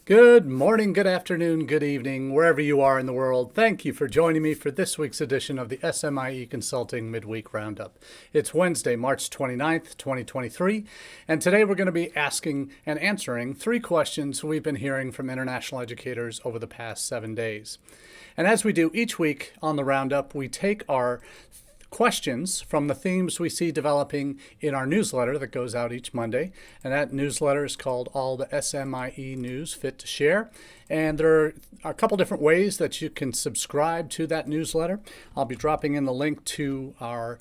Good morning, good afternoon, good evening, wherever you are in the world. Thank you for joining me for this week's edition of the SMIE Consulting Midweek Roundup. It's Wednesday, March 29th, 2023, and today we're going to be asking and answering three questions we've been hearing from international educators over the past 7 days. And as we do each week on the Roundup, we take our questions from the themes we see developing in our newsletter that goes out each Monday. And that newsletter is called All the SMIE News Fit to Share. And there are a couple different ways that you can subscribe to that newsletter. I'll be dropping in the link to our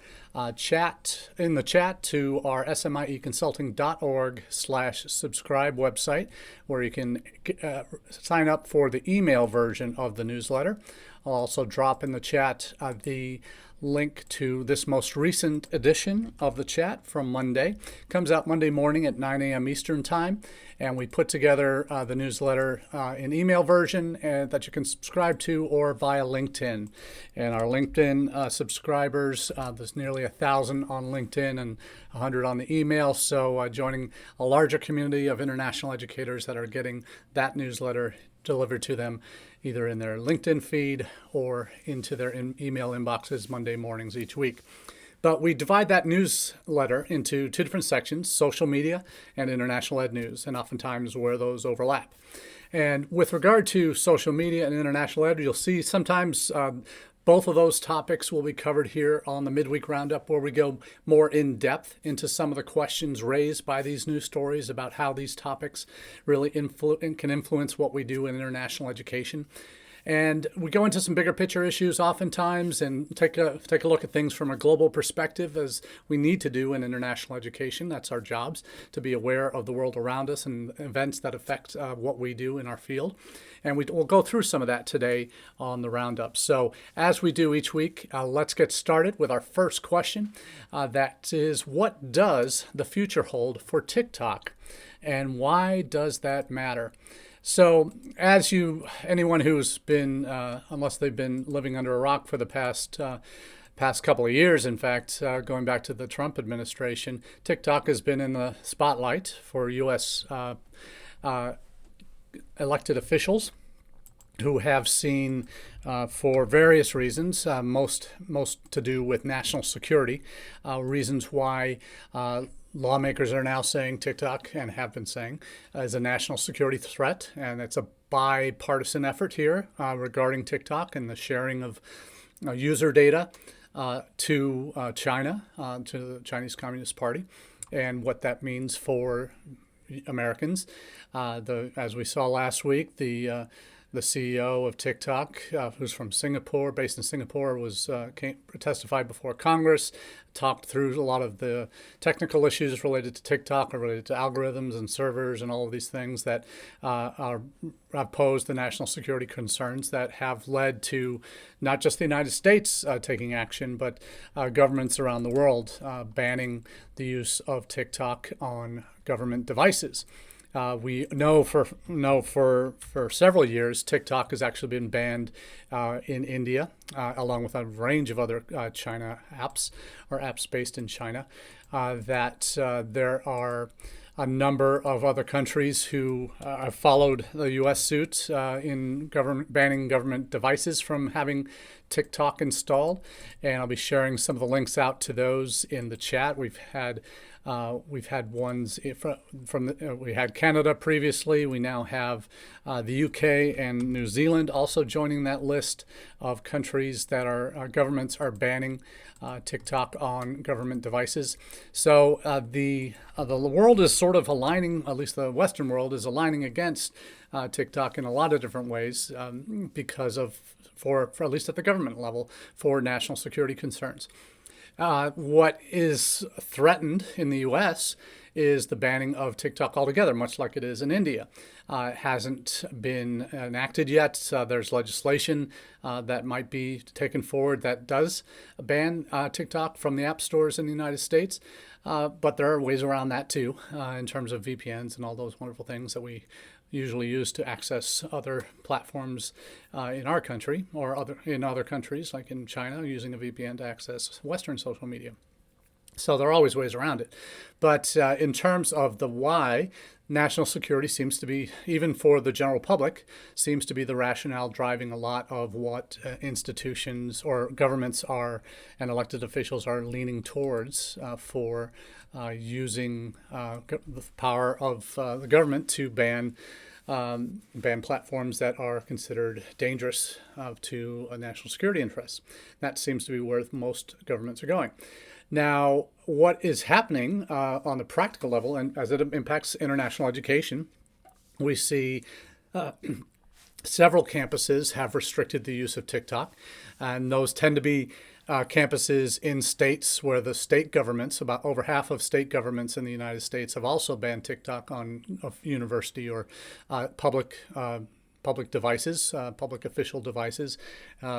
chat to our smieconsulting.org/subscribe website, where you can sign up for the email version of the newsletter. I'll also drop in the chat the link to this most recent edition of the chat from Monday. It comes out Monday morning at 9 a.m. Eastern Time, and we put together the newsletter in email version that you can subscribe to or via LinkedIn. And our LinkedIn subscribers, there's nearly 1,000 on LinkedIn and 100 on the email, so joining a larger community of international educators that are getting that newsletter delivered to them either in their LinkedIn feed or into their email inboxes Monday mornings each week. But we divide that newsletter into two different sections, social media and international ed news, and oftentimes where those overlap. And with regard to social media and international ed, you'll see sometimes both of those topics will be covered here on the Midweek Roundup, where we go more in depth into some of the questions raised by these news stories about how these topics really can influence what we do in international education. And we go into some bigger picture issues oftentimes and take a look at things from a global perspective, as we need to do in international education. That's our jobs, to be aware of the world around us and events that affect what we do in our field. And we'll go through some of that today on the Roundup. So as we do each week, let's get started with our first question. That is, what does the future hold for TikTok, and why does that matter? So anyone who's been, unless they've been living under a rock for the past couple of years, in fact, going back to the Trump administration, TikTok has been in the spotlight for U.S. Elected officials who have seen, for various reasons, most to do with national security, reasons why lawmakers are now saying TikTok, and have been saying, is a national security threat. And it's a bipartisan effort here regarding TikTok and the sharing of user data to China, to the Chinese Communist Party, and what that means for Americans. As we saw last week, the CEO of TikTok, who's from Singapore, based in Singapore, testified before Congress, talked through a lot of the technical issues related to TikTok, related to algorithms and servers and all of these things that pose the national security concerns that have led to not just the United States taking action, but governments around the world banning the use of TikTok on government devices. We know for several years TikTok has actually been banned in India, along with a range of other China apps, or apps based in China. There are a number of other countries who have followed the U.S. suit in banning government devices from having TikTok installed, and I'll be sharing some of the links out to those in the chat. We've had ones we had Canada previously. We now have the UK and New Zealand also joining that list of countries that our governments are banning TikTok on government devices. So the world is sort of aligning, at least the Western world is aligning against TikTok in a lot of different ways because of, for at least at the government level, for national security concerns. What is threatened in the U.S. is the banning of TikTok altogether, much like it is in India. It hasn't been enacted yet. There's legislation that might be taken forward that does ban TikTok from the app stores in the United States. But there are ways around that too, in terms of VPNs and all those wonderful things that we usually used to access other platforms in our country, or in other countries, like in China, using a VPN to access Western social media. So there are always ways around it. But in terms of the why, national security seems to be, even for the general public, seems to be the rationale driving a lot of what institutions or governments are and elected officials are leaning towards for using the power of the government to ban platforms that are considered dangerous to a national security interest. That seems to be where most governments are going. Now, what is happening on the practical level, and as it impacts international education, we see several campuses have restricted the use of TikTok, and those tend to be campuses in states where the state governments, about over half of state governments in the United States, have also banned TikTok on university or public devices, public official devices.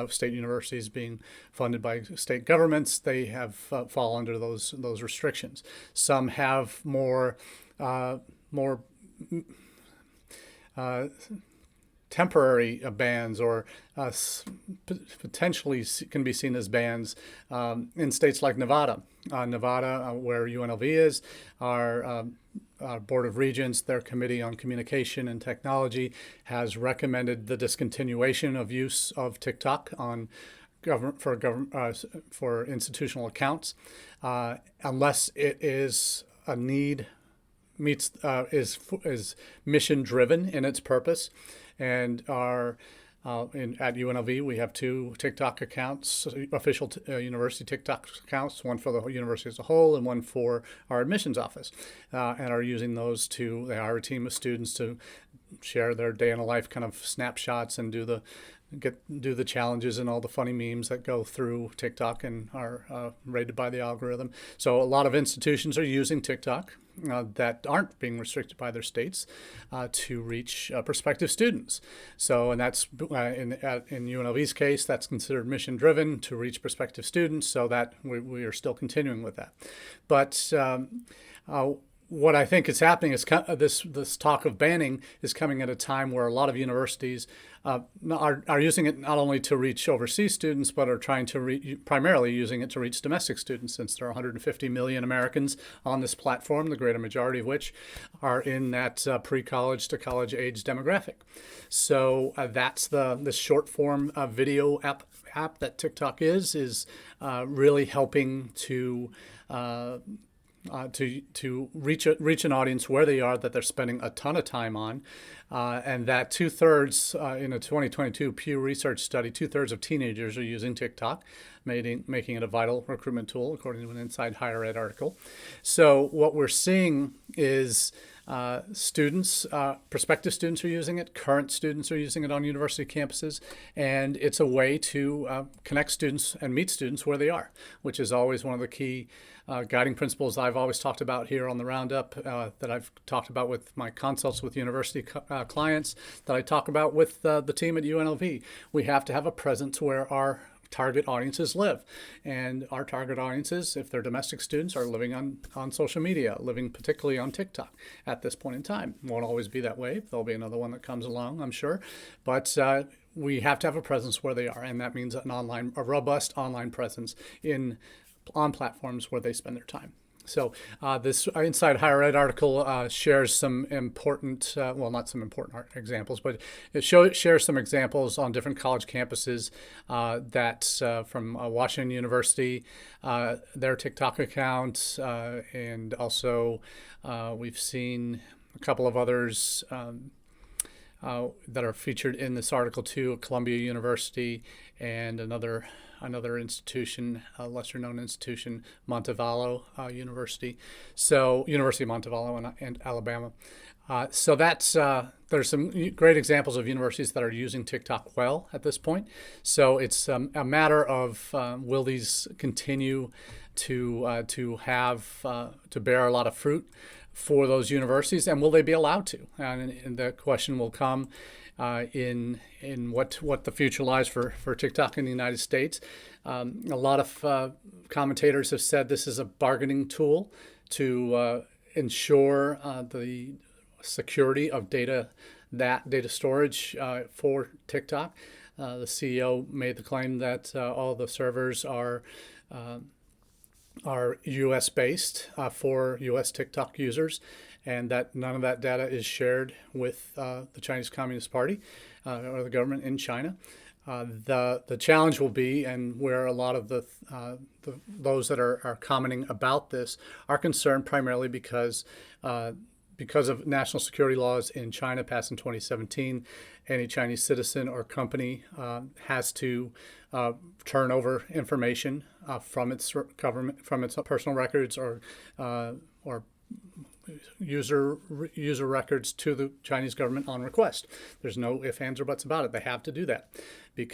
State universities being funded by state governments, they have fall under those restrictions. Some have more temporary bans, or potentially can be seen as bans in states like Nevada. Nevada, where UNLV is, our Board of Regents, their Committee on Communication and Technology, has recommended the discontinuation of use of TikTok on for institutional accounts, unless it is a need, is mission driven in its purpose. And at UNLV, we have 2 TikTok accounts, official university TikTok accounts, one for the university as a whole and one for our admissions office, and are using those to, they hire a team of students to share their day in a life kind of snapshots and do the challenges and all the funny memes that go through TikTok and are rated by the algorithm. So a lot of institutions are using TikTok that aren't being restricted by their states to reach prospective students. So, and that's in UNLV's case, that's considered mission driven to reach prospective students. So that we are still continuing with that. But what I think is happening is this talk of banning is coming at a time where a lot of universities are using it not only to reach overseas students, but are trying to primarily using it to reach domestic students, since there are 150 million Americans on this platform, the greater majority of which are in that pre-college to college age demographic. So that's the short form video app that TikTok is really helping to reach an audience where they are, that they're spending a ton of time on, and that 2/3 in a 2022 Pew Research study, 2/3 of teenagers are using TikTok, making it a vital recruitment tool, according to an Inside Higher Ed article. So what we're seeing is prospective students are using it, current students are using it on university campuses, and it's a way to connect students and meet students where they are, which is always one of the key guiding principles I've always talked about here on the Roundup, that I've talked about with my consults with university clients, that I talk about with the team at UNLV. We have to have a presence where our target audiences live. And our target audiences, if they're domestic students, are living on social media, living particularly on TikTok at this point in time. Won't always be that way. There'll be another one that comes along, I'm sure. But we have to have a presence where they are. And that means a robust online presence on platforms where they spend their time. So this Inside Higher Ed article shares some important, not some important examples, but it shares some examples on different college campuses from Washington University, their TikTok accounts, and also we've seen a couple of others that are featured in this article too, Columbia University and another institution, a lesser-known institution, Montevallo University. So University of Montevallo in Alabama. So there's some great examples of universities that are using TikTok well at this point. So it's a matter of will these continue to bear a lot of fruit for those universities, and will they be allowed to? And the question will come in what the future lies for TikTok in the United States. A lot of commentators have said this is a bargaining tool to ensure the security of data storage for TikTok. The CEO made the claim that all the servers are are U.S. based for U.S. TikTok users, and that none of that data is shared with the Chinese Communist Party or the government in China. The challenge will be, and where a lot of those that are commenting about this are concerned primarily because of national security laws in China passed in 2017, any Chinese citizen or company has to turn over information from its government, from its personal records or user records to the Chinese government on request. There's no ifs, ands, or buts about it. They have to do that.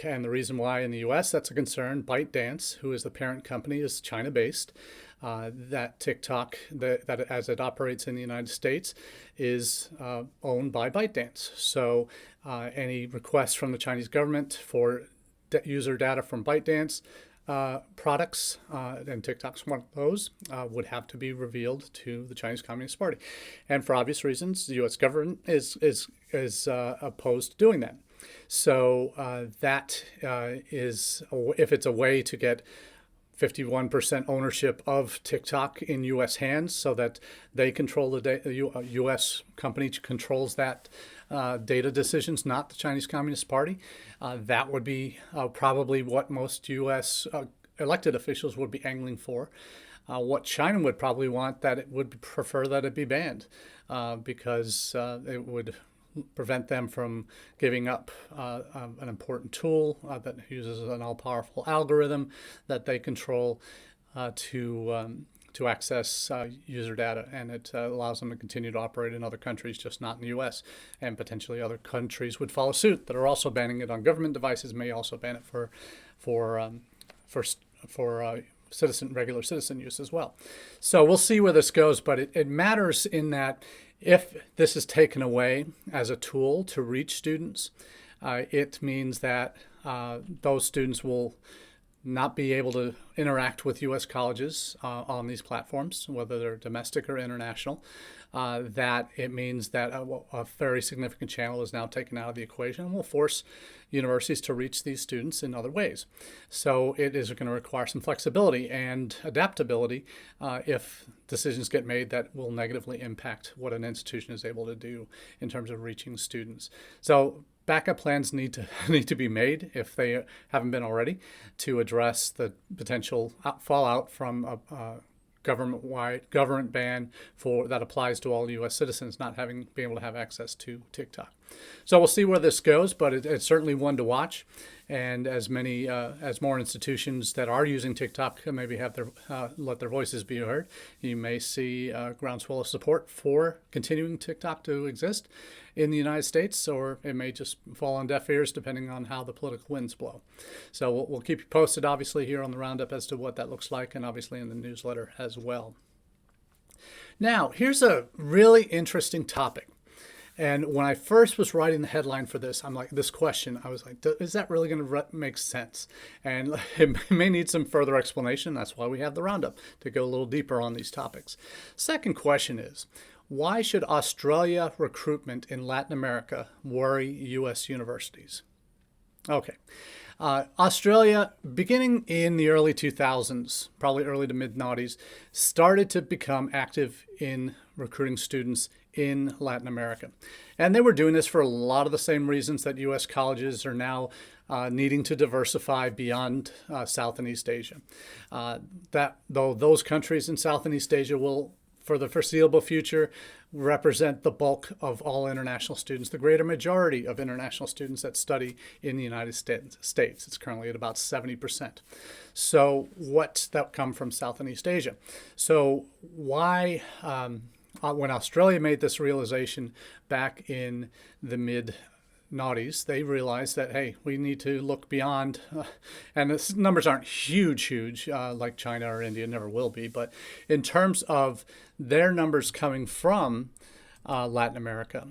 And the reason why in the U.S. that's a concern, ByteDance, who is the parent company, is China-based. That TikTok, that as it operates in the United States, is owned by ByteDance. So any requests from the Chinese government for user data from ByteDance products, and TikTok's one of those, would have to be revealed to the Chinese Communist Party. And for obvious reasons, the U.S. government is opposed to doing that. So that is, if it's a way to get 51% ownership of TikTok in U.S. hands so that they control the data, U.S. company controls that data decisions, not the Chinese Communist Party. That would be probably what most U.S. Elected officials would be angling for. What China would probably want, that it would prefer that it be banned because it would prevent them from giving up an important tool that uses an all-powerful algorithm that they control to access user data, and it allows them to continue to operate in other countries, just not in the U.S. And potentially other countries would follow suit that are also banning it on government devices, may also ban it for regular citizen use as well. So we'll see where this goes, but it matters in that if this is taken away as a tool to reach students, it means that those students will not be able to interact with U.S. colleges on these platforms, whether they're domestic or international. That it means that a very significant channel is now taken out of the equation and will force universities to reach these students in other ways. So it is going to require some flexibility and adaptability if decisions get made that will negatively impact what an institution is able to do in terms of reaching students. So backup plans need to be made, if they haven't been already, to address the potential fallout from a government ban that applies to all U.S. citizens not being able to have access to TikTok. So we'll see where this goes, but it's certainly one to watch. And as more institutions that are using TikTok maybe have let their voices be heard, you may see a groundswell of support for continuing TikTok to exist in the United States, or it may just fall on deaf ears depending on how the political winds blow. So we'll keep you posted, obviously, here on the Roundup as to what that looks like, and obviously in the newsletter as well. Now, here's a really interesting topic. And when I first was writing the headline for this, I was like, is that really going to make sense? And it may need some further explanation. That's why we have the Roundup, to go a little deeper on these topics. Second question is, why should Australia recruitment in Latin America worry U.S. universities? Okay. Australia, beginning in the early 2000s, probably early to mid-noughties, started to become active in recruiting students in Latin America. And they were doing this for a lot of the same reasons that U.S. colleges are now needing to diversify beyond South and East Asia. Though those countries in South and East Asia will, for the foreseeable future, represent the bulk of all international students, the greater majority of international students that study in the United States. It's currently at about 70%. So that come from South and East Asia. So why, when Australia made this realization back in the mid-noughties, they realized that, hey, we need to look beyond, and the numbers aren't huge, like China or India, never will be, but in terms of their numbers coming from Latin America.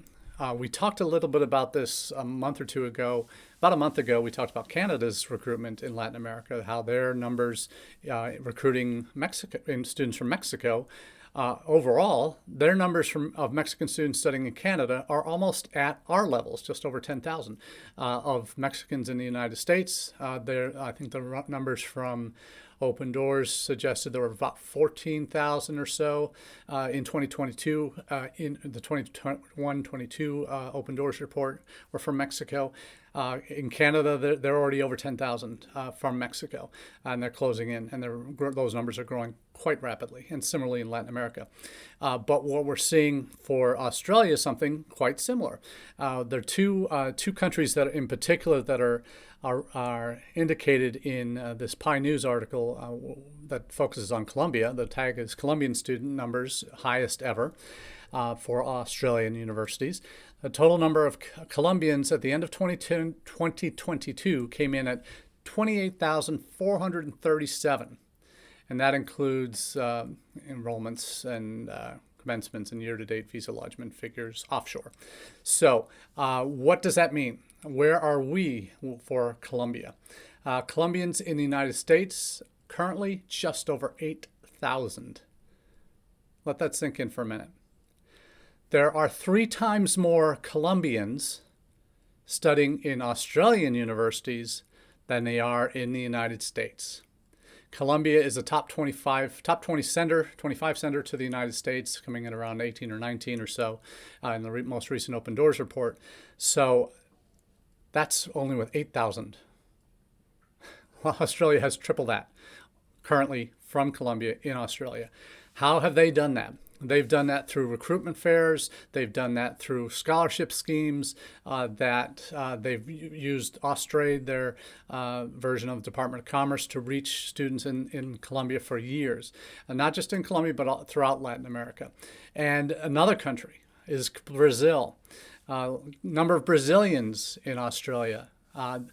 We talked a little bit about this a month or two ago. About a month ago, we talked about Canada's recruitment in Latin America, how their numbers recruiting students from Mexico, overall, their numbers of Mexican students studying in Canada are almost at our levels, just over 10,000 of Mexicans in the United States. I think the numbers from Open Doors suggested there were about 14,000 or so in 2022. In the 2021-22 Open Doors report were from Mexico. In Canada, they're already over 10,000 from Mexico, and they're closing in, and those numbers are growing quite rapidly, and similarly in Latin America. But what we're seeing for Australia is something quite similar. There are two countries that, in particular, that are indicated in this Pi News article that focuses on Colombia. The tag is Colombian student numbers highest ever for Australian universities. The total number of Colombians at the end of 2022 came in at 28,437. And that includes enrollments and commencements and year-to-date visa lodgement figures offshore. So what does that mean? Where are we for Colombia? Colombians in the United States, currently just over 8,000. Let that sink in for a minute. There are 3 times more Colombians studying in Australian universities than they are in the United States. Colombia is a top 25 sender to the United States, coming in around 18 or 19 or so in the most recent Open Doors report. So that's only with 8,000. Well, Australia has triple that currently from Colombia in Australia. How have they done that? They've done that through recruitment fairs. They've done that through scholarship schemes they've used Austrade, their version of the Department of Commerce, to reach students in Colombia for years. And not just in Colombia, but throughout Latin America. And another country is Brazil. Number of Brazilians in Australia. And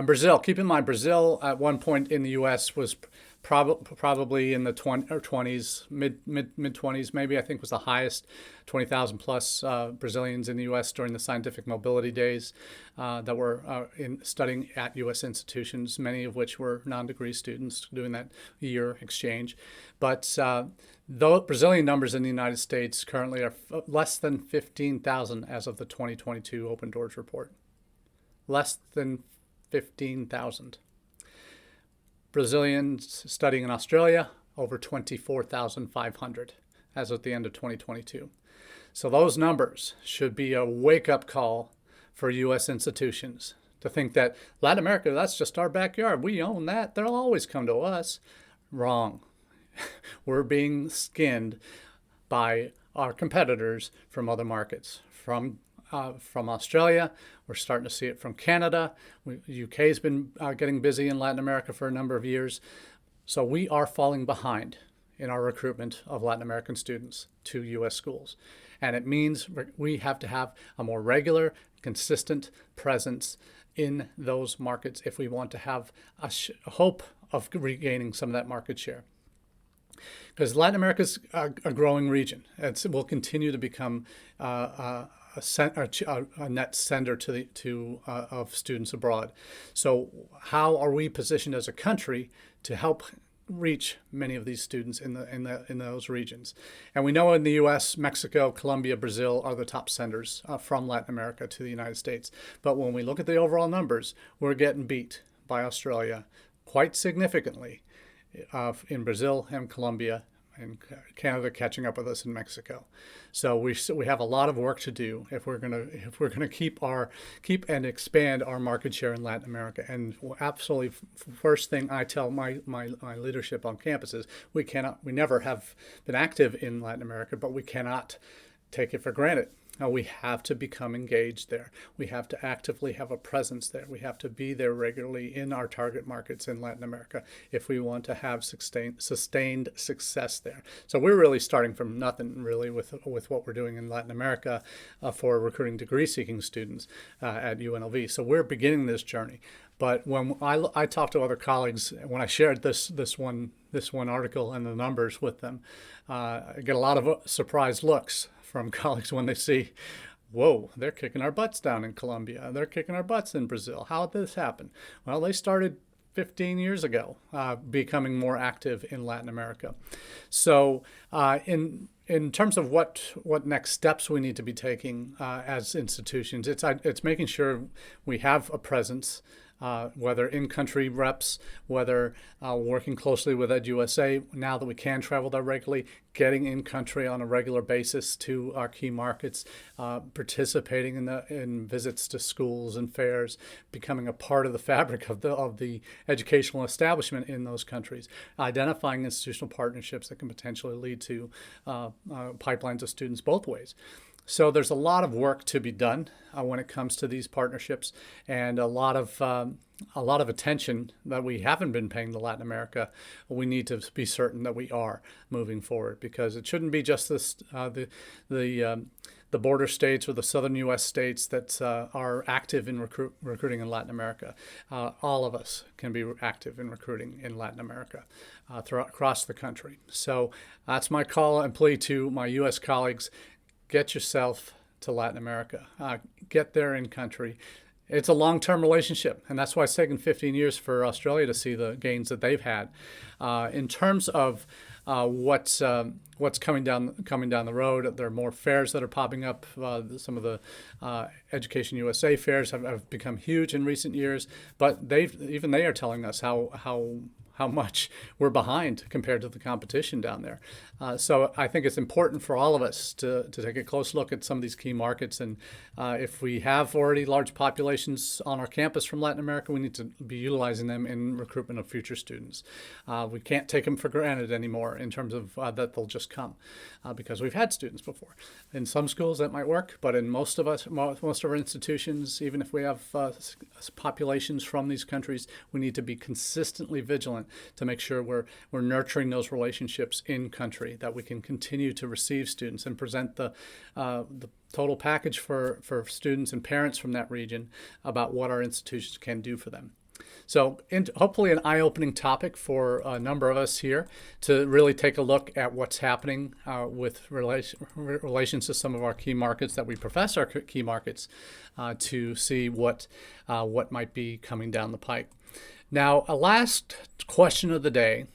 Brazil, keep in mind, Brazil at one point in the U.S. was probably in the 20s, mid-20s, maybe, I think was the highest, 20,000 plus Brazilians in the U.S. during the scientific mobility days that were studying at U.S. institutions, many of which were non-degree students doing that year exchange. But though Brazilian numbers in the United States currently are less than 15,000 as of the 2022 Open Doors report. Less than 15,000. Brazilians studying in Australia, over 24,500 as of the end of 2022. So those numbers should be a wake-up call for U.S. institutions to think that Latin America, that's just our backyard. We own that. They'll always come to us. Wrong. We're being skinned by our competitors from other markets, from Australia. We're starting to see it from Canada. UK has been getting busy in Latin America for a number of years. So we are falling behind in our recruitment of Latin American students to U.S. schools. And it means we have to have a more regular, consistent presence in those markets if we want to have a hope of regaining some of that market share. Because Latin America is a growing region. It will continue to become a net sender of students abroad. So how are we positioned as a country to help reach many of these students in those regions? And we know in the U.S., Mexico, Colombia, Brazil are the top senders from Latin America to the United States. But when we look at the overall numbers, we're getting beat by Australia quite significantly in Brazil and Colombia, and Canada catching up with us in Mexico. So we have a lot of work to do if we're gonna keep and expand our market share in Latin America. And absolutely, first thing I tell my leadership on campus is we never have been active in Latin America, but we cannot take it for granted. We have to become engaged there. We have to actively have a presence there. We have to be there regularly in our target markets in Latin America if we want to have sustained success there. So we're really starting from nothing, really, with what we're doing in Latin America for recruiting degree-seeking students at UNLV. So we're beginning this journey. But when I talk to other colleagues, when I shared this one article and the numbers with them, I get a lot of surprised looks from colleagues when they see, whoa, they're kicking our butts down in Colombia. They're kicking our butts in Brazil. How did this happen? Well, they started 15 years ago, becoming more active in Latin America. So in terms of what next steps we need to be taking as institutions, it's making sure we have a presence whether in-country reps, whether working closely with EdUSA, now that we can travel there regularly, getting in-country on a regular basis to our key markets, participating in visits to schools and fairs, becoming a part of the fabric of the educational establishment in those countries, identifying institutional partnerships that can potentially lead to pipelines of students both ways. So there's a lot of work to be done when it comes to these partnerships, and a lot of attention that we haven't been paying to Latin America. We need to be certain that we are moving forward, because it shouldn't be just the border states or the southern U.S. states that are active in recruiting in Latin America. All of us can be active in recruiting in Latin America across the country. So that's my call and plea to my U.S. colleagues. Get yourself to Latin America. Get there in country. It's a long-term relationship, and that's why it's taken 15 years for Australia to see the gains that they've had. In terms of what's coming down the road, there are more fairs that are popping up. Some of the Education USA fairs have become huge in recent years, but they are telling us how much we're behind compared to the competition down there. So I think it's important for all of us to take a close look at some of these key markets. And if we have already large populations on our campus from Latin America, we need to be utilizing them in recruitment of future students. We can't take them for granted anymore in terms of that they'll just come, because we've had students before. In some schools that might work, but in most of our institutions, even if we have populations from these countries, we need to be consistently vigilant to make sure we're nurturing those relationships in country, that we can continue to receive students and present the total package for students and parents from that region about what our institutions can do for them. So hopefully an eye-opening topic for a number of us here to really take a look at what's happening with relations to some of our key markets that we profess are key markets, to see what might be coming down the pike. Now, a last question of the day,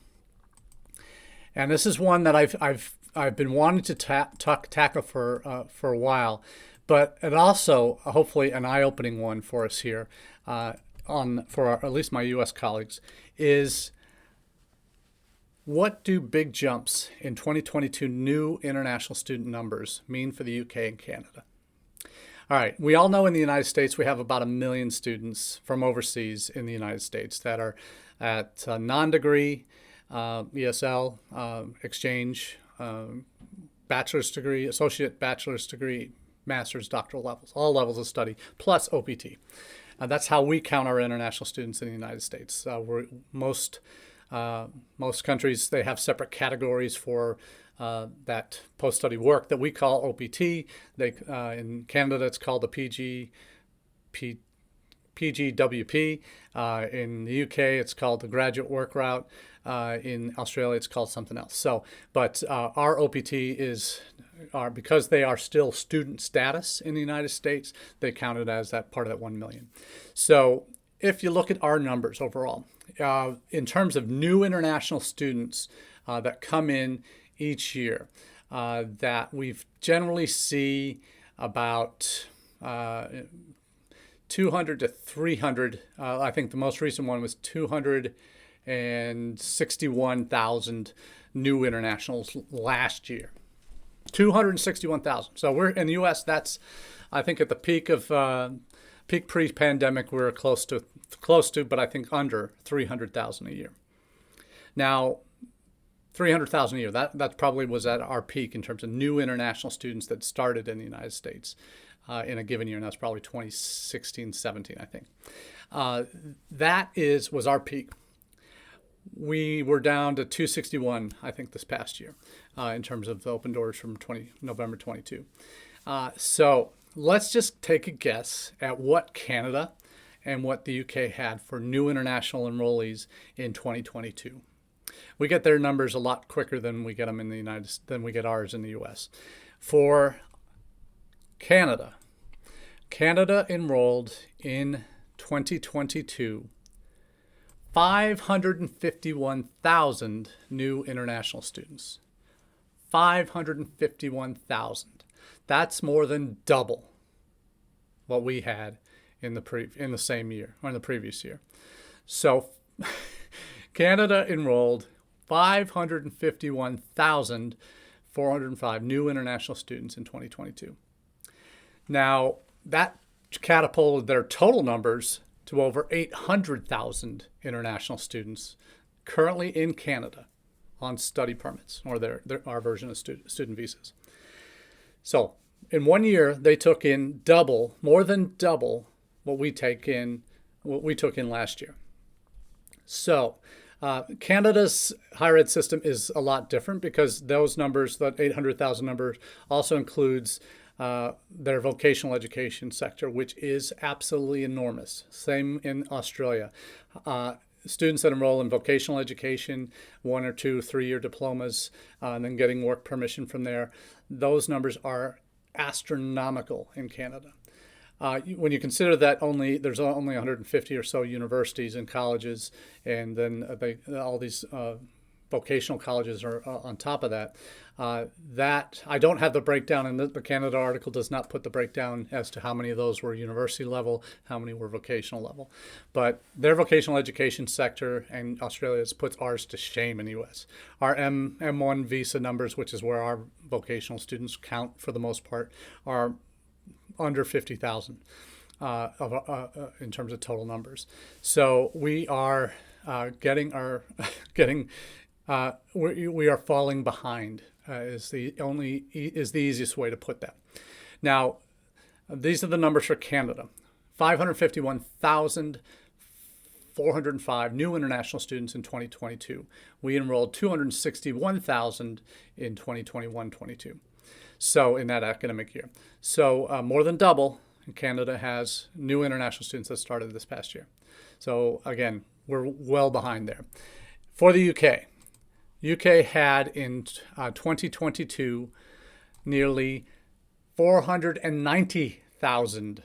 and this is one that I've been wanting to tackle for a while, but it also hopefully an eye-opening one for us here, at least my U.S. colleagues, is what do big jumps in 2022 new international student numbers mean for the UK and Canada? All right, we all know in the United States we have about 1 million students from overseas in the United States that are at non-degree, ESL, exchange, bachelor's degree, associate bachelor's degree, master's, doctoral levels, all levels of study, plus OPT. That's how we count our international students in the United States. Most countries, they have separate categories for that post-study work that we call OPT. In Canada, it's called the PGWP. In the UK, it's called the graduate work route. In Australia, it's called something else. So, but our OPT are because they are still student status in the United States, they count it as that part of that 1 million. So if you look at our numbers overall, in terms of new international students that come in each year, that we've generally see about 200 to 300. I think the most recent one was 261,000 new internationals last year. 261,000. So we're in the U.S. That's, I think, at the peak pre-pandemic, we're close to, but I think under 300,000 a year. Now, 300,000 a year. That probably was at our peak in terms of new international students that started in the United States in a given year, and that's probably 2016, 17, I think. That was our peak. We were down to 261, I think, this past year in terms of the open doors from November 22. So let's just take a guess at what Canada and what the UK had for new international enrollees in 2022. We get their numbers a lot quicker than we get them in the than we get ours in the U.S. For Canada enrolled in 2022 551,000 new international students. 551,000. That's more than double what we had in the same year or in the previous year. So Canada enrolled 551,405 new international students in 2022. Now, that catapulted their total numbers to over 800,000 international students currently in Canada on study permits, or our version of student visas. So in 1 year, they took in more than double what we took in last year. So Canada's higher ed system is a lot different because those numbers, that 800,000 number, also includes their vocational education sector, which is absolutely enormous. Same in Australia. Students that enroll in vocational education, 1 or 2, 3-year diplomas, and then getting work permission from there, those numbers are astronomical in Canada. When you consider that there's only 150 or so universities and colleges, and then all these vocational colleges are on top of that. That I don't have the breakdown, and the Canada article does not put the breakdown as to how many of those were university level, how many were vocational level. But their vocational education sector, and Australia's, puts ours to shame in the U.S. Our M1 visa numbers, which is where our vocational students count for the most part, are under 50,000 in terms of total numbers. So we are we are falling behind. Is the easiest way to put that. Now, these are the numbers for Canada: 551,405 new international students in 2022. We enrolled 261,000 in 2021-22. So in that academic year. So more than double Canada has new international students that started this past year. So again, we're well behind there. For the UK had in 2022 nearly 490,000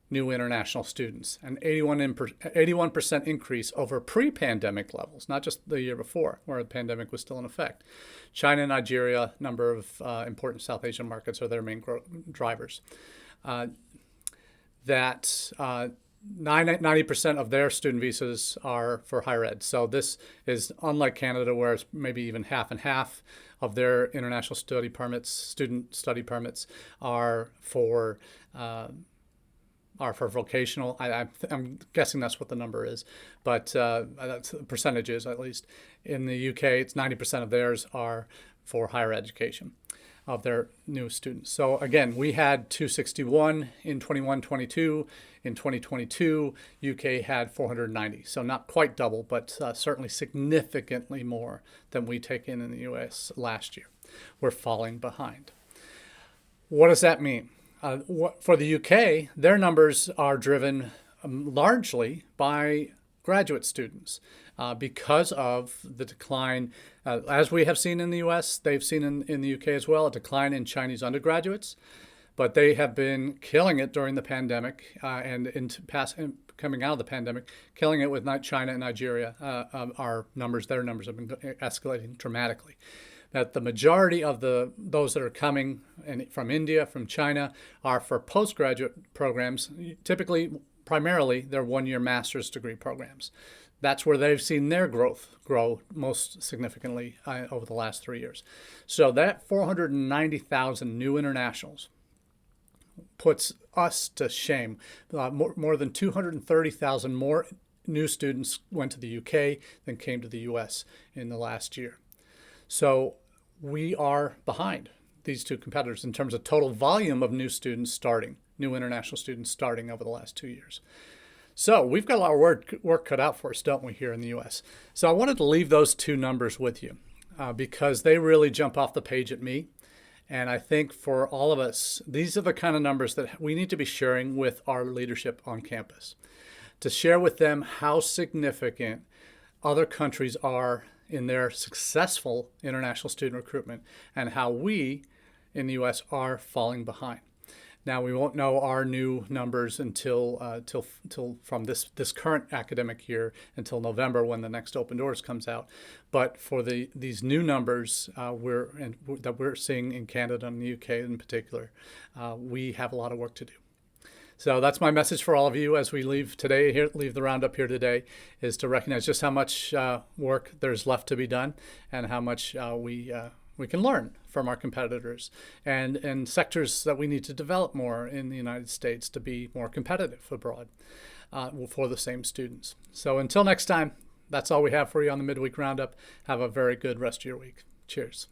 new international students, an 81% increase over pre-pandemic levels, not just the year before, where the pandemic was still in effect. China and Nigeria, number of important South Asian markets, are their main drivers. 90% of their student visas are for higher ed. So this is unlike Canada, where it's maybe even half and half of their international study permits, student study permits, are for vocational. I'm guessing that's what the number is, but that's percentages at least. In the UK, it's 90% of theirs are for higher education of their new students. So again, we had 261 in 21-22. In 2022, UK had 490. So not quite double, but certainly significantly more than we take in the US last year. We're falling behind. What does that mean? For the UK, their numbers are driven largely by graduate students because of the decline. As we have seen in the US, they've seen in the UK as well, a decline in Chinese undergraduates. But they have been killing it during the pandemic and coming out of the pandemic, killing it with China and Nigeria. Their numbers have been escalating dramatically. That the majority of those that are coming from India, from China, are for postgraduate programs. Typically, primarily, they're 1-year master's degree programs. That's where they've seen their growth grow most significantly over the last 3 years. So that 490,000 new internationals puts us to shame. More than 230,000 more new students went to the UK than came to the US in the last year. So we are behind these two competitors in terms of total volume of new international students starting over the last 2 years. So we've got a lot of work cut out for us, don't we, here in the US? So I wanted to leave those two numbers with you because they really jump off the page at me. And I think for all of us, these are the kind of numbers that we need to be sharing with our leadership on campus, to share with them how significant other countries are in their successful international student recruitment and how we in the U.S. are falling behind. Now, we won't know our new numbers until from this current academic year until November, when the next Open Doors comes out. But for these new numbers that we're seeing in Canada and the UK in particular, we have a lot of work to do. So that's my message for all of you as we leave today, leave the roundup here today, is to recognize just how much work there's left to be done and how much we can learn from our competitors and sectors that we need to develop more in the United States to be more competitive abroad for the same students. So until next time, that's all we have for you on the Midweek Roundup. Have a very good rest of your week. Cheers.